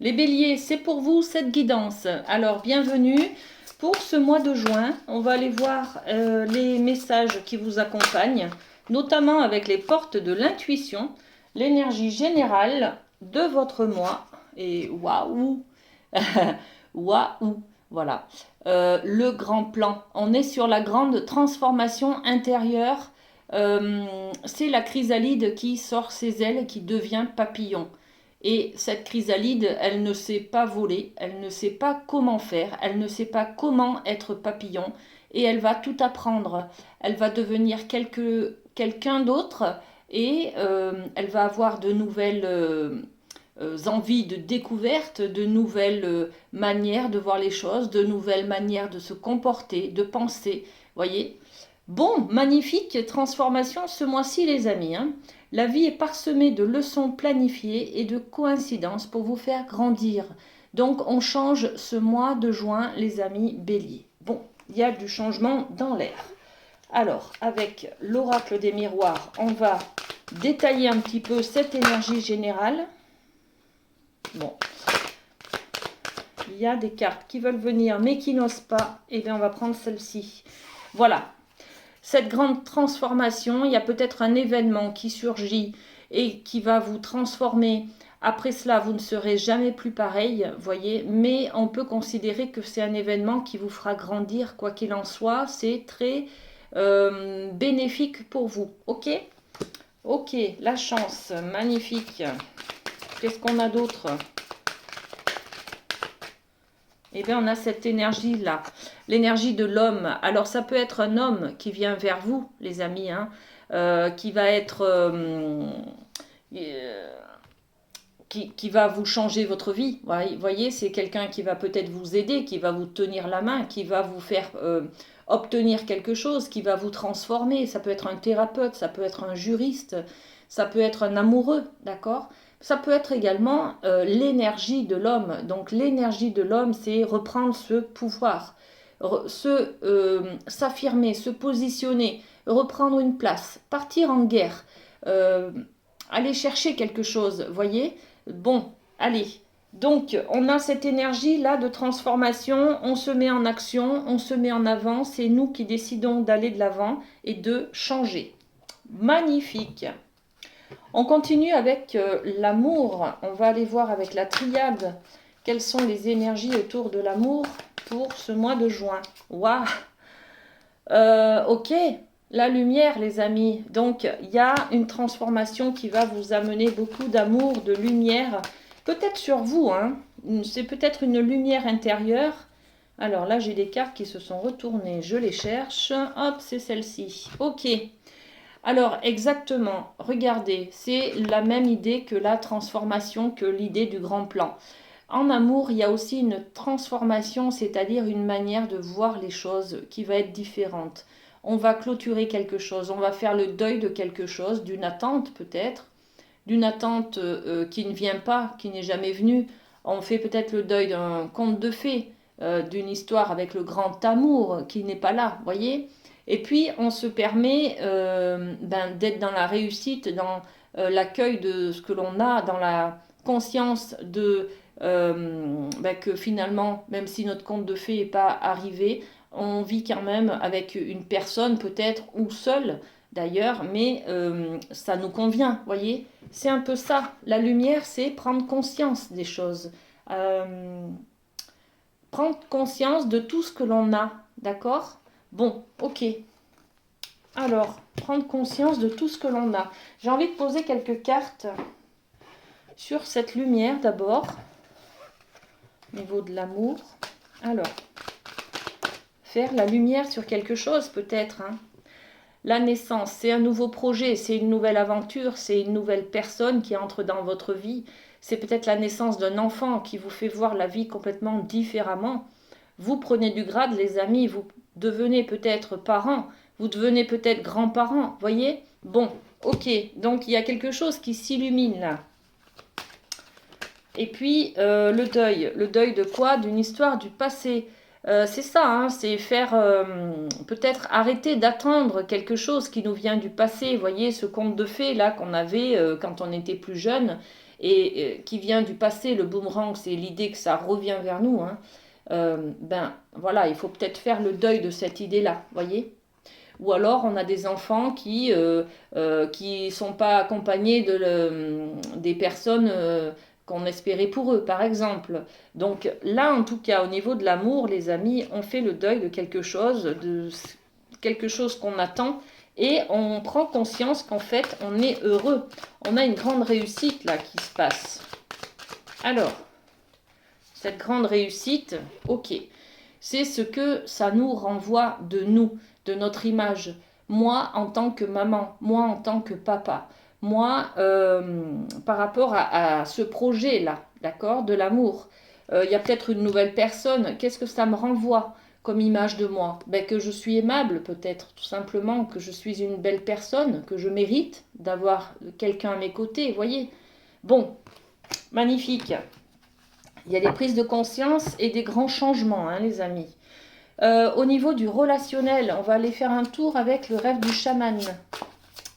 Les béliers, c'est pour vous cette guidance. Alors, bienvenue pour ce mois de juin. On va aller voir les messages qui vous accompagnent, notamment avec les portes de l'intuition, l'énergie générale de votre mois. Et waouh, waouh, voilà. Le grand plan. On est sur la grande transformation intérieure. C'est la chrysalide qui sort ses ailes et qui devient papillon. Et cette chrysalide, elle ne sait pas voler, elle ne sait pas comment faire, elle ne sait pas comment être papillon, et elle va tout apprendre. Elle va devenir quelqu'un d'autre, et elle va avoir de nouvelles envies de découverte, de nouvelles manières de voir les choses, de nouvelles manières de se comporter, de penser. Voyez? Bon, magnifique transformation ce mois-ci, les amis, hein. La vie est parsemée de leçons planifiées et de coïncidences pour vous faire grandir. Donc, on change ce mois de juin, les amis béliers. Bon, il y a du changement dans l'air. Alors, avec l'oracle des miroirs, on va détailler un petit peu cette énergie générale. Bon, il y a des cartes qui veulent venir mais qui n'osent pas. Eh bien, on va prendre celle-ci. Voilà. Cette grande transformation, il y a peut-être un événement qui surgit et qui va vous transformer. Après cela, vous ne serez jamais plus pareil, voyez, mais on peut considérer que c'est un événement qui vous fera grandir, quoi qu'il en soit. C'est très bénéfique pour vous, ok? Ok, la chance, magnifique. Qu'est-ce qu'on a d'autre? Eh bien, on a cette énergie-là, l'énergie de l'homme. Alors, ça peut être un homme qui vient vers vous, les amis, hein, qui va être... qui va vous changer votre vie. Vous voyez, c'est quelqu'un qui va peut-être vous aider, qui va vous tenir la main, qui va vous faire obtenir quelque chose, qui va vous transformer. Ça peut être un thérapeute, ça peut être un juriste, ça peut être un amoureux, d'accord? Ça peut être également l'énergie de l'homme. Donc l'énergie de l'homme, c'est reprendre ce pouvoir, s'affirmer, se positionner, reprendre une place, partir en guerre, aller chercher quelque chose, voyez? Bon, allez. Donc, on a cette énergie-là de transformation, on se met en action, on se met en avant, c'est nous qui décidons d'aller de l'avant et de changer. Magnifique. On continue avec l'amour. On va aller voir avec la triade quelles sont les énergies autour de l'amour pour ce mois de juin. Waouh! Ok, la lumière, les amis. Donc, il y a une transformation qui va vous amener beaucoup d'amour, de lumière. Peut-être sur vous, hein. C'est peut-être une lumière intérieure. Alors là, j'ai des cartes qui se sont retournées. Je les cherche. Hop, c'est celle-ci. Ok. Alors, exactement. Regardez, c'est la même idée que la transformation, que l'idée du grand plan. En amour, il y a aussi une transformation, c'est-à-dire une manière de voir les choses qui va être différente. On va clôturer quelque chose, on va faire le deuil de quelque chose, d'une attente peut-être, d'une attente qui ne vient pas, qui n'est jamais venue. On fait peut-être le deuil d'un conte de fées, d'une histoire avec le grand amour qui n'est pas là, voyez. Et puis on se permet d'être dans la réussite, dans l'accueil de ce que l'on a, dans la conscience de que finalement, même si notre conte de fées n'est pas arrivé, on vit quand même avec une personne peut-être ou seul d'ailleurs, mais ça nous convient, voyez. C'est un peu ça. La lumière, c'est prendre conscience des choses. Prendre conscience de tout ce que l'on a, d'accord? Bon, ok. Alors, prendre conscience de tout ce que l'on a. J'ai envie de poser quelques cartes sur cette lumière d'abord, au niveau de l'amour. Alors, faire la lumière sur quelque chose peut-être, hein. La naissance, c'est un nouveau projet, c'est une nouvelle aventure, c'est une nouvelle personne qui entre dans votre vie. C'est peut-être la naissance d'un enfant qui vous fait voir la vie complètement différemment. Vous prenez du grade, les amis, vous devenez peut-être parents, vous devenez peut-être grands-parents, voyez? Bon, ok, donc il y a quelque chose qui s'illumine là. Et puis le deuil de quoi? D'une histoire du passé. C'est ça, hein, c'est faire peut-être arrêter d'attendre quelque chose qui nous vient du passé. Vous voyez, ce conte de fées là qu'on avait quand on était plus jeune et qui vient du passé, le boomerang, c'est l'idée que ça revient vers nous, hein, ben voilà, il faut peut-être faire le deuil de cette idée-là, voyez. Ou alors on a des enfants qui sont pas accompagnés des personnes qu'on espérait pour eux, par exemple. Donc là, en tout cas, au niveau de l'amour, les amis, on fait le deuil de quelque chose qu'on attend, et on prend conscience qu'en fait, on est heureux. On a une grande réussite là qui se passe. Alors, cette grande réussite, ok, c'est ce que ça nous renvoie de nous, de notre image. Moi, en tant que maman, moi, en tant que papa, moi, par rapport à ce projet-là, d'accord, de l'amour. Il y a peut-être une nouvelle personne. Qu'est-ce que ça me renvoie comme image de moi? Ben, que je suis aimable, peut-être, tout simplement, que je suis une belle personne, que je mérite d'avoir quelqu'un à mes côtés, voyez. Bon, magnifique. Il y a des prises de conscience et des grands changements, hein, les amis. Au niveau du relationnel, on va aller faire un tour avec le rêve du chaman.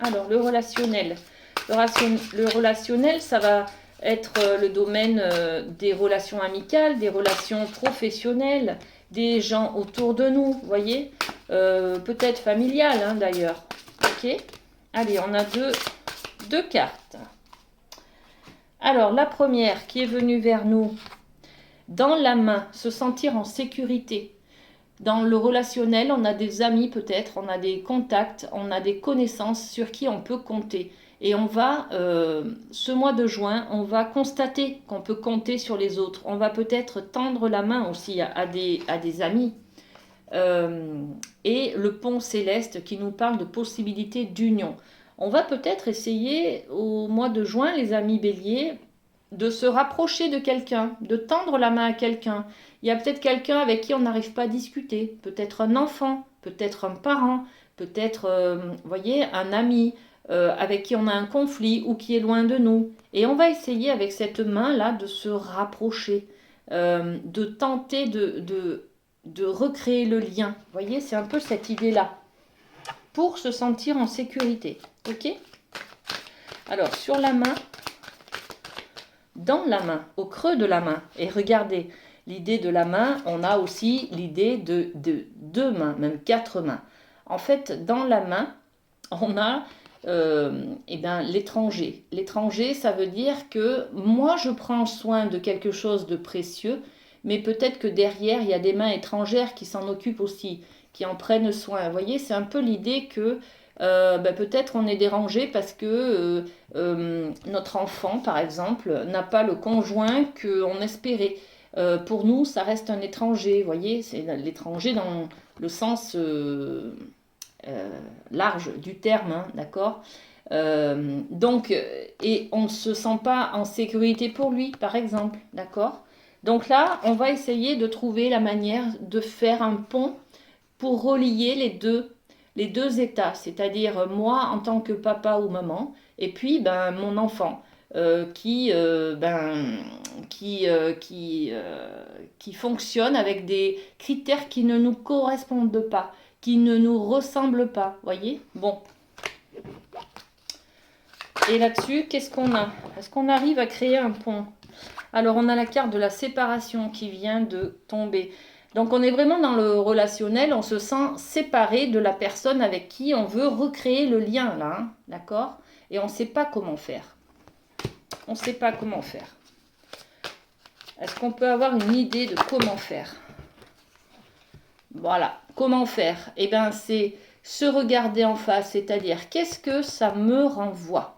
Alors, le relationnel. Le relationnel, ça va être le domaine des relations amicales, des relations professionnelles, des gens autour de nous, vous voyez, peut-être familiales, hein, d'ailleurs. Ok. Allez, on a deux cartes. Alors, la première qui est venue vers nous, dans la main, se sentir en sécurité. Dans le relationnel, on a des amis peut-être, on a des contacts, on a des connaissances sur qui on peut compter. Et on va, ce mois de juin, on va constater qu'on peut compter sur les autres. On va peut-être tendre la main aussi à des amis. Et le pont céleste qui nous parle de possibilités d'union. On va peut-être essayer au mois de juin, les amis béliers, de se rapprocher de quelqu'un, de tendre la main à quelqu'un. Il y a peut-être quelqu'un avec qui on n'arrive pas à discuter, peut-être un enfant, peut-être un parent, peut-être, voyez, un ami avec qui on a un conflit ou qui est loin de nous. Et on va essayer avec cette main-là de se rapprocher, de tenter de recréer le lien. Vous voyez, c'est un peu cette idée-là, pour se sentir en sécurité. Ok? Alors, sur la main, dans la main, au creux de la main. Et regardez, l'idée de la main, on a aussi l'idée de deux mains, même quatre mains. En fait, dans la main, on a l'étranger. L'étranger, ça veut dire que moi, je prends soin de quelque chose de précieux, mais peut-être que derrière, il y a des mains étrangères qui s'en occupent aussi, qui en prennent soin. Vous voyez, c'est un peu l'idée que peut-être on est dérangé parce que notre enfant, par exemple, n'a pas le conjoint qu'on espérait. Pour nous, ça reste un étranger, vous voyez, c'est l'étranger dans le sens large du terme, hein, d'accord. Donc, et on ne se sent pas en sécurité pour lui, par exemple, d'accord. Donc là, on va essayer de trouver la manière de faire un pont pour relier les deux états, c'est-à-dire moi en tant que papa ou maman, et puis mon enfant qui fonctionne avec des critères qui ne nous correspondent pas, qui ne nous ressemblent pas, voyez. Bon. Et là-dessus, qu'est-ce qu'on a? Est-ce qu'on arrive à créer un pont? Alors, on a la carte de la séparation qui vient de tomber. Donc, on est vraiment dans le relationnel. On se sent séparé de la personne avec qui on veut recréer le lien, là. Hein, d'accord? Et on ne sait pas comment faire. On ne sait pas comment faire. Est-ce qu'on peut avoir une idée de comment faire? Voilà. Comment faire? Eh bien, c'est se regarder en face. C'est-à-dire, qu'est-ce que ça me renvoie?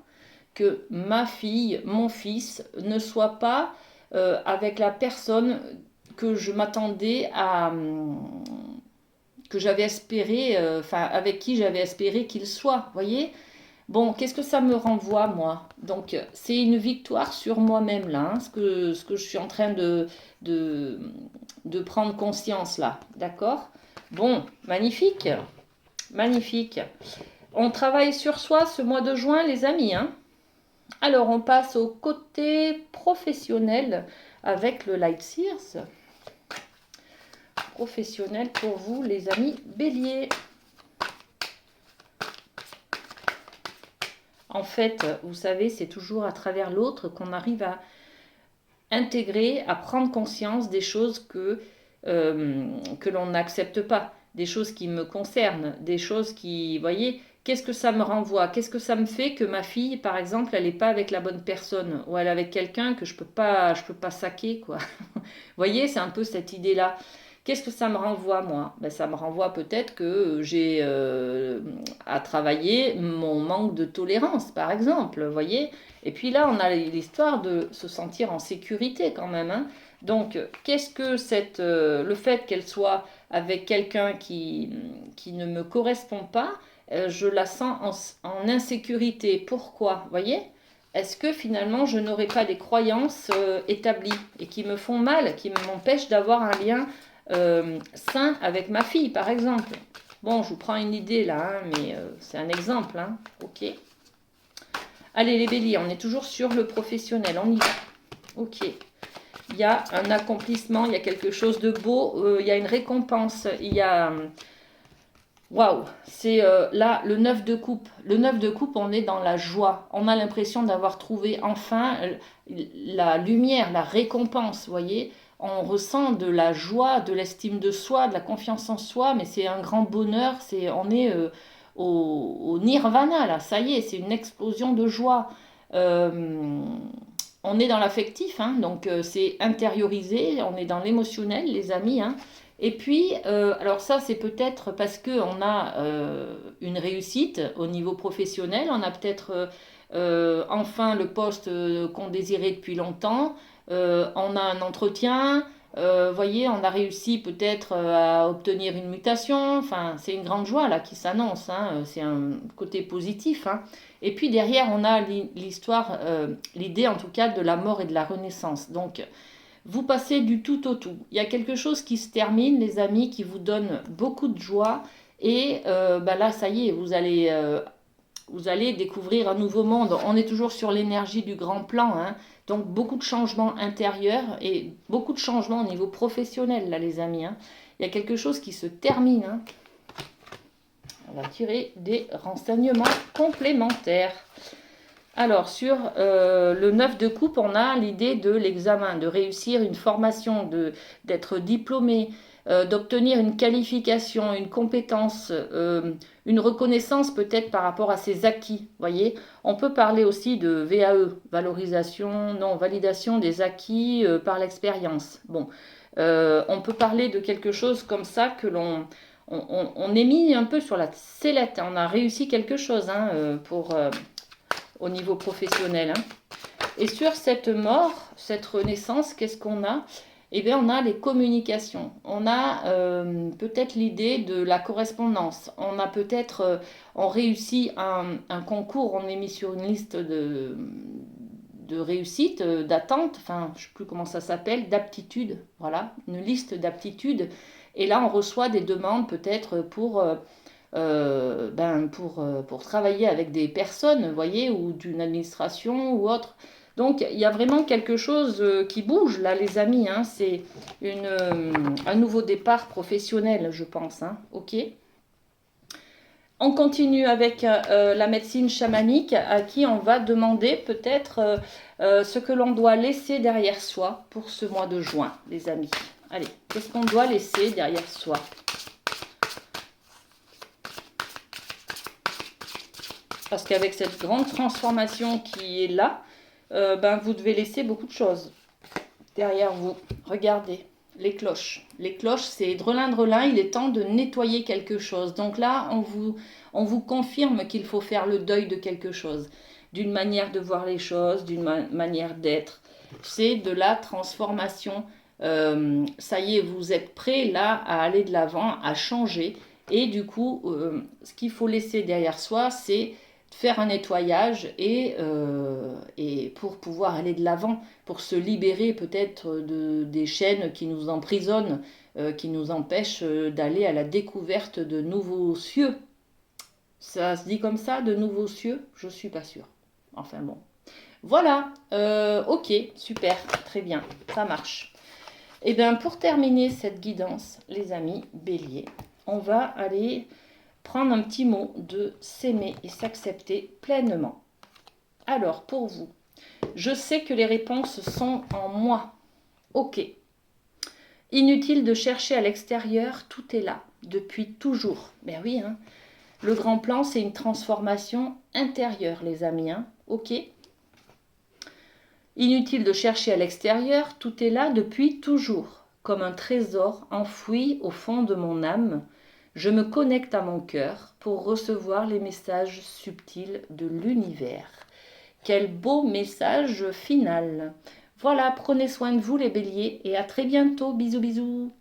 Que ma fille, mon fils ne soit pas avec la personne que je m'attendais à, que j'avais espéré, avec qui j'avais espéré qu'il soit, voyez. Bon, qu'est-ce que ça me renvoie, moi? Donc, c'est une victoire sur moi-même, là, hein, ce que je suis en train de prendre conscience, là, d'accord? Bon, magnifique, magnifique. On travaille sur soi ce mois de juin, les amis, hein. Alors, on passe au côté professionnel avec le Light Sears. Professionnel pour vous, les amis béliers. En fait, vous savez, c'est toujours à travers l'autre qu'on arrive à intégrer, à prendre conscience des choses que l'on n'accepte pas, des choses qui me concernent, des choses qui, vous voyez, qu'est-ce que ça me renvoie? Qu'est-ce que ça me fait que ma fille, par exemple, elle n'est pas avec la bonne personne ou elle est avec quelqu'un que je peux pas saquer, quoi. Vous voyez, c'est un peu cette idée-là. Qu'est-ce que ça me renvoie, moi? Ben, ça me renvoie peut-être que j'ai à travailler mon manque de tolérance, par exemple, vous voyez? Et puis là, on a l'histoire de se sentir en sécurité quand même, hein. Donc, qu'est-ce que le fait qu'elle soit avec quelqu'un qui ne me correspond pas, je la sens en insécurité. Pourquoi? Vous voyez? Est-ce que finalement je n'aurais pas des croyances établies et qui me font mal, qui m'empêchent d'avoir un lien sain avec ma fille, par exemple? Bon, je vous prends une idée là, hein, mais c'est un exemple, hein. Ok. Allez, les béliers, on est toujours sur le professionnel, on y va. Ok. Il y a un accomplissement, il y a quelque chose de beau, il y a une récompense, il y a... Waouh, c'est là le 9 de coupe. Le 9 de coupe, on est dans la joie. On a l'impression d'avoir trouvé enfin la lumière, la récompense, vous voyez. On ressent de la joie, de l'estime de soi, de la confiance en soi, mais c'est un grand bonheur. On est au nirvana, là, ça y est, c'est une explosion de joie. Euh, on est dans l'affectif, hein, donc c'est intériorisé, on est dans l'émotionnel, les amis, hein. Et puis, alors ça, c'est peut-être parce qu'on a une réussite au niveau professionnel, on a peut-être enfin le poste qu'on désirait depuis longtemps, on a un entretien, voyez, on a réussi peut-être à obtenir une mutation, enfin, c'est une grande joie là qui s'annonce, hein, c'est un côté positif, hein. Et puis derrière, on a l'histoire, l'idée en tout cas de la mort et de la renaissance. Donc, vous passez du tout au tout. Il y a quelque chose qui se termine, les amis, qui vous donne beaucoup de joie. Et bah là, ça y est, vous allez découvrir un nouveau monde. On est toujours sur l'énergie du grand plan, hein. Donc beaucoup de changements intérieurs et beaucoup de changements au niveau professionnel, là, les amis, hein. Il y a quelque chose qui se termine, hein. On va tirer des renseignements complémentaires. Alors, sur le 9 de coupe, on a l'idée de l'examen, de réussir une formation, d'être diplômé, d'obtenir une qualification, une compétence, une reconnaissance peut-être par rapport à ses acquis. Voyez, on peut parler aussi de VAE, valorisation, non, validation des acquis par l'expérience. Bon, on peut parler de quelque chose comme ça que on est mis un peu sur la sellette. On a réussi quelque chose, hein, au niveau professionnel, hein. Et sur cette mort, cette renaissance, qu'est-ce qu'on a? Eh bien, on a les communications. On a peut-être l'idée de la correspondance. On a peut-être, on réussit un concours, on est mis sur une liste de réussite, d'attente, enfin, je ne sais plus comment ça s'appelle, d'aptitude. Voilà, une liste d'aptitudes. Et là, on reçoit des demandes peut-être pour travailler avec des personnes, vous voyez, ou d'une administration ou autre. Donc, il y a vraiment quelque chose qui bouge, là, les amis, hein. C'est un nouveau départ professionnel, je pense, hein. Ok. On continue avec la médecine chamanique, à qui on va demander peut-être ce que l'on doit laisser derrière soi pour ce mois de juin, les amis. Allez, qu'est-ce qu'on doit laisser derrière soi? Parce qu'avec cette grande transformation qui est là, vous devez laisser beaucoup de choses derrière vous. Regardez, les cloches. Les cloches, c'est drelin, drelin, il est temps de nettoyer quelque chose. Donc là, on vous confirme qu'il faut faire le deuil de quelque chose. D'une manière de voir les choses, d'une manière d'être. C'est de la transformation. Ça y est, vous êtes prêts là à aller de l'avant, à changer. Et du coup, ce qu'il faut laisser derrière soi, c'est faire un nettoyage et pour pouvoir aller de l'avant, pour se libérer peut-être des chaînes qui nous emprisonnent, qui nous empêchent d'aller à la découverte de nouveaux cieux. Ça se dit comme ça, de nouveaux cieux? Je ne suis pas sûre. Enfin bon. Voilà, ok, super, très bien, ça marche. Et bien pour terminer cette guidance, les amis béliers, on va aller prendre un petit mot de s'aimer et s'accepter pleinement. Alors, pour vous, je sais que les réponses sont en moi. Ok. Inutile de chercher à l'extérieur, tout est là, depuis toujours. Ben oui, hein. Le grand plan, c'est une transformation intérieure, les amis. Hein. Ok. Inutile de chercher à l'extérieur, tout est là depuis toujours. Comme un trésor enfoui au fond de mon âme, je me connecte à mon cœur pour recevoir les messages subtils de l'univers. Quel beau message final. Voilà, prenez soin de vous les béliers et à très bientôt. Bisous bisous.